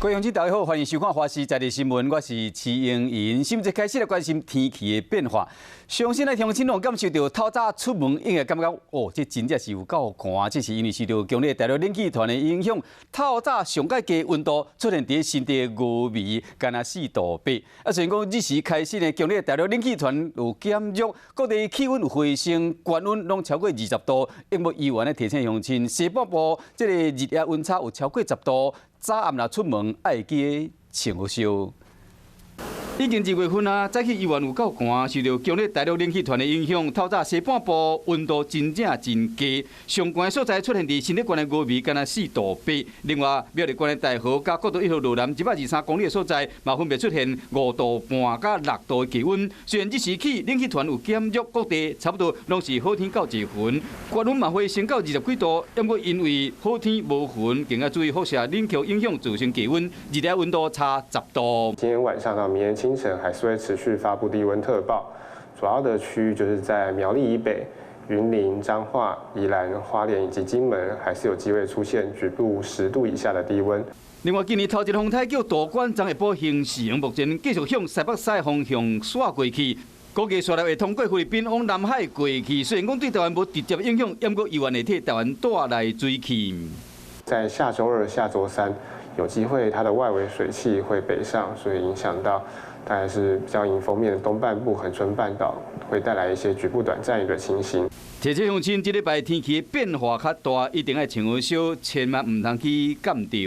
各位乡亲大家好，欢迎收看《华视在地新闻》，我是齐英银。新节开始来关心天气的变化。相信咧乡亲拢感受到透早出门应该感觉这真正是有够寒，这是因为受到强烈大陆冷气团的影响，透早上介低温度出现伫新地5微，干那4度8。虽然讲日时开始呢，强烈大陆冷气团有减弱，各地气温有回升，高温拢超过20度。因为议员咧提醒乡亲，西半部这个日夜温差有超过10度。早暗若出门，爱记穿好烧。已经2月份啊，早起依然有够寒，受到强烈大陆冷气团的影响，透早西半部温度真正真低，上悬所在出现伫新竹县的5微，干那4度8。另外，苗栗县的大河甲国道1号路南123公里的所在，嘛分别出现5度半甲6度的气温。虽然即时起冷气团有减弱，各地差不多拢是好天到一分，高温嘛会升到20几度。不过因为好天无云，更要注意辐射冷却影响造成气温，日夜温度差10度。今天晚上到明天清晨还是会持续发布低温特报，主要的区域就是在苗栗以北、云林、彰化、宜兰、花莲以及金门，还是有机会出现局部10度以下的低温。另外，今年头一风台叫大关昨下晡形成，目前继续向西北西方向刷过去。估计刷来会通过菲律宾往南海过去，虽然讲对台湾无直接影响，不过依然会替台湾带来水汽。在下周2、下周3，有机会它的外围水汽会北上，所以影响到大概是比较迎风面的东半部恒春半岛，会带来一些局部短暂雨的情形。提醒乡亲，这礼拜天气变化较大，一定要穿好烧，千万唔通去感到。